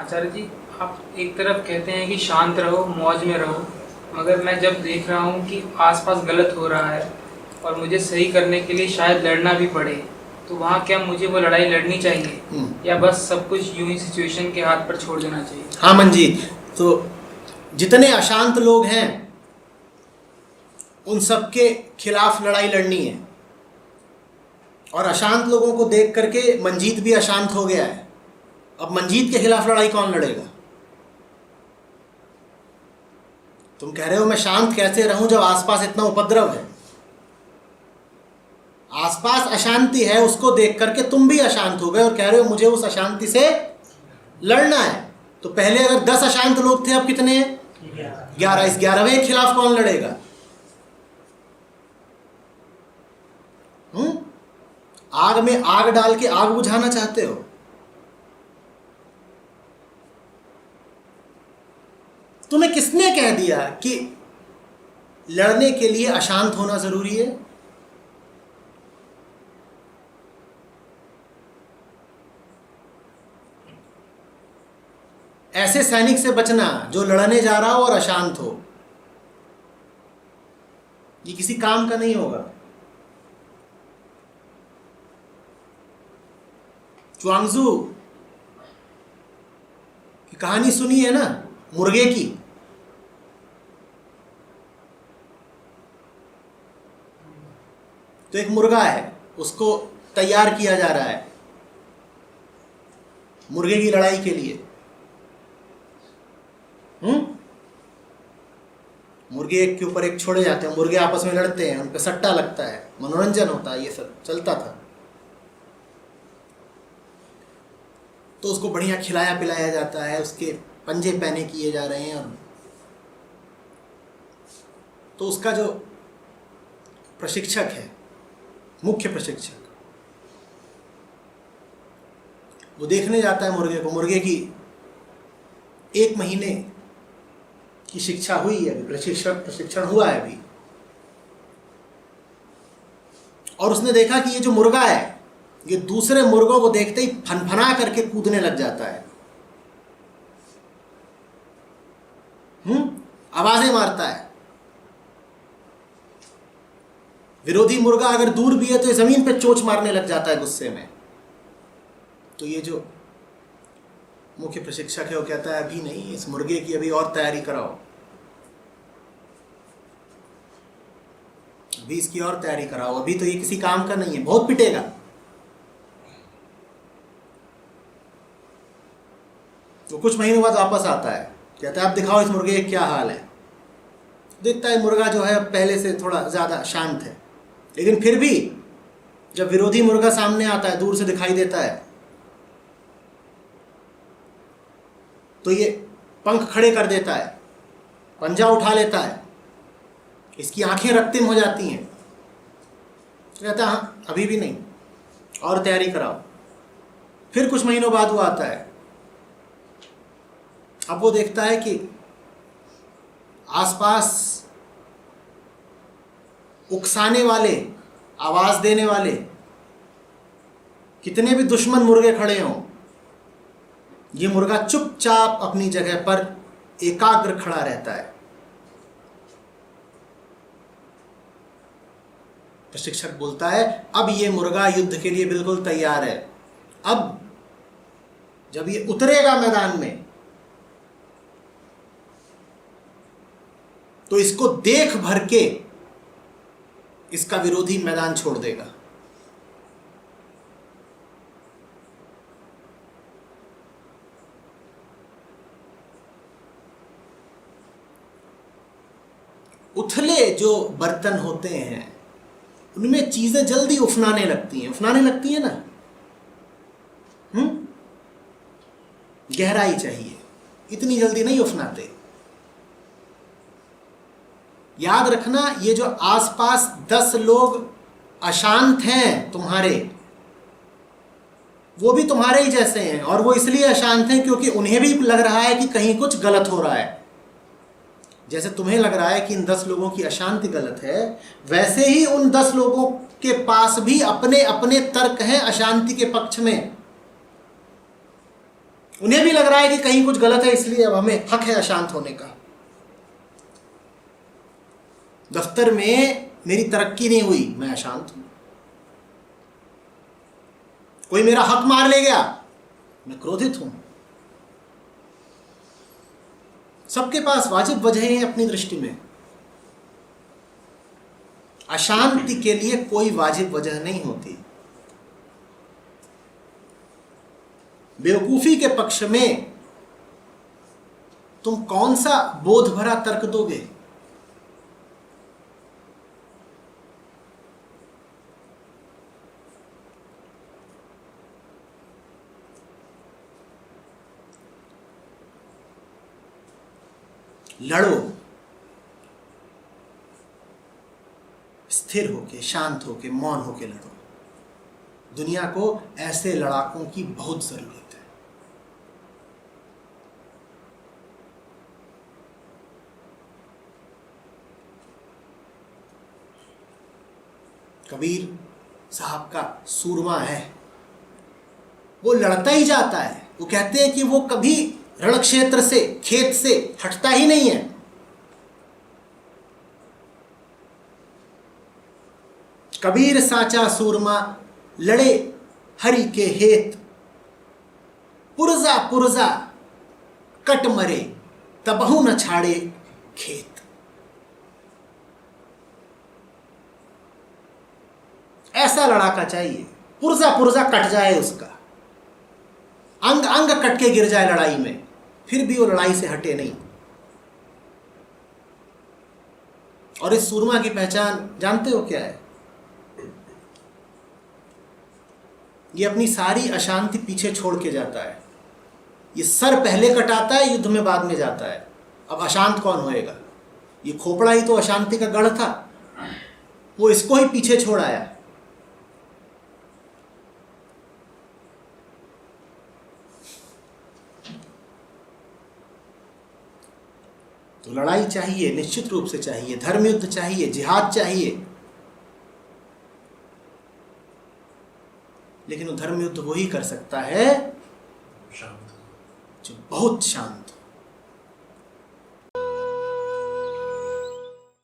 आचार्य जी, आप एक तरफ कहते हैं कि शांत रहो, मौज में रहो, मगर मैं जब देख रहा हूँ कि आसपास गलत हो रहा है और मुझे सही करने के लिए शायद लड़ना भी पड़े, तो वहाँ क्या मुझे वो लड़ाई लड़नी चाहिए या बस सब कुछ यूं ही सिचुएशन के हाथ पर छोड़ देना चाहिए? हाँ मंजीत, तो जितने अशांत लोग हैं उन सबके खिलाफ लड़ाई लड़नी है। और अशांत लोगों को देख करके मंजीत भी अशांत हो गया है। अब मंजीत के खिलाफ लड़ाई कौन लड़ेगा? तुम कह रहे हो मैं शांत कैसे रहूं जब आसपास इतना उपद्रव है। आसपास अशांति है, उसको देख करके तुम भी अशांत हो गए और कह रहे हो मुझे उस अशांति से लड़ना है। तो पहले अगर 10 अशांत लोग थे, अब कितने हैं? 11। इस 11वें के खिलाफ कौन लड़ेगा? आग में आग डाल के आग बुझाना चाहते हो? तुम्हें किसने कह दिया कि लड़ने के लिए अशांत होना जरूरी है? ऐसे सैनिक से बचना जो लड़ने जा रहा हो और अशांत हो। ये किसी काम का नहीं होगा। च्वांगजू की कहानी सुनी है ना, मुर्गे की। तो एक मुर्गा है, उसको तैयार किया जा रहा है मुर्गे की लड़ाई के लिए। मुर्गे एक के ऊपर एक छोड़े जाते हैं, मुर्गे आपस में लड़ते हैं, उन पर सट्टा लगता है, मनोरंजन होता है, ये सब चलता था। तो उसको बढ़िया खिलाया पिलाया जाता है, उसके पंजे पहने किए जा रहे हैं। और तो उसका जो प्रशिक्षक है, मुख्य प्रशिक्षक, वो देखने जाता है मुर्गे को। मुर्गे की 1 महीने की शिक्षा हुई है, अभी प्रशिक्षण हुआ है अभी। और उसने देखा कि ये जो मुर्गा है, ये दूसरे मुर्गों को देखते ही फनफना करके कूदने लग जाता है, आवाजें मारता है। विरोधी मुर्गा अगर दूर भी है तो जमीन पे चोंच मारने लग जाता है गुस्से में। तो ये जो मुख्य प्रशिक्षक है वो कहता है अभी नहीं, इस मुर्गे की अभी और तैयारी कराओ, अभी इसकी और तैयारी कराओ, अभी तो ये किसी काम का नहीं है, बहुत पिटेगा। तो कुछ महीनों बाद वापस आता है, कहता है अब दिखाओ इस मुर्गे का क्या हाल है। देखता है मुर्गा जो है पहले से थोड़ा ज़्यादा शांत है, लेकिन फिर भी जब विरोधी मुर्गा सामने आता है, दूर से दिखाई देता है, तो ये पंख खड़े कर देता है, पंजा उठा लेता है, इसकी आंखें रक्तिम हो जाती हैं। तो कहता है हाँ अभी भी नहीं, और तैयारी कराओ। फिर कुछ महीनों बाद वो आता है। अब वो देखता है कि आसपास उकसाने वाले, आवाज देने वाले कितने भी दुश्मन मुर्गे खड़े हों, ये मुर्गा चुपचाप अपनी जगह पर एकाग्र खड़ा रहता है। प्रशिक्षक बोलता है अब ये मुर्गा युद्ध के लिए बिल्कुल तैयार है। अब जब ये उतरेगा मैदान में तो इसको देख भर के इसका विरोधी मैदान छोड़ देगा। उथले जो बर्तन होते हैं उनमें चीजें जल्दी उफनाने लगती हैं ना। गहराई चाहिए, इतनी जल्दी नहीं उफनाते। याद रखना, ये जो आसपास 10 लोग अशांत हैं तुम्हारे, वो भी तुम्हारे ही जैसे हैं, और वो इसलिए अशांत हैं क्योंकि उन्हें भी लग रहा है कि कहीं कुछ गलत हो रहा है। जैसे तुम्हें लग रहा है कि इन 10 लोगों की अशांति गलत है, वैसे ही उन 10 लोगों के पास भी अपने अपने तर्क हैं अशांति के पक्ष में। उन्हें भी लग रहा है कि कहीं कुछ गलत है, इसलिए अब हमें हक है अशांत होने का। दफ्तर में मेरी तरक्की नहीं हुई, मैं अशांत हूं। कोई मेरा हक मार ले गया, मैं क्रोधित हूं। सबके पास वाजिब वजह हैं अपनी दृष्टि में। अशांति के लिए कोई वाजिब वजह नहीं होती। बेवकूफी के पक्ष में तुम कौन सा बोध भरा तर्क दोगे? लड़ो, स्थिर होके, शांत होके, मौन होके लड़ो। दुनिया को ऐसे लड़ाकों की बहुत जरूरत है। कबीर साहब का सूरमा है, वो लड़ता ही जाता है। वो कहते हैं कि वो कभी रण क्षेत्र से, खेत से हटता ही नहीं है। कबीर साचा सूरमा लड़े हरि के हेत, पुरजा पुरजा कट मरे तबहु न छाड़े खेत। ऐसा लड़ाका चाहिए, पुरजा पुरजा कट जाए उसका, अंग अंग कट के गिर जाए लड़ाई में, फिर भी वो लड़ाई से हटे नहीं। और इस सूरमा की पहचान जानते हो क्या है? ये अपनी सारी अशांति पीछे छोड़ के जाता है। ये सर पहले कटाता है, युद्ध में बाद में जाता है। अब अशांत कौन होएगा? ये खोपड़ा ही तो अशांति का गढ़ था, वो इसको ही पीछे छोड़ आया। तो लड़ाई चाहिए, निश्चित रूप से चाहिए, धर्म युद्ध चाहिए, जिहाद चाहिए। लेकिन वो धर्म युद्ध वही कर सकता है जो बहुत शांत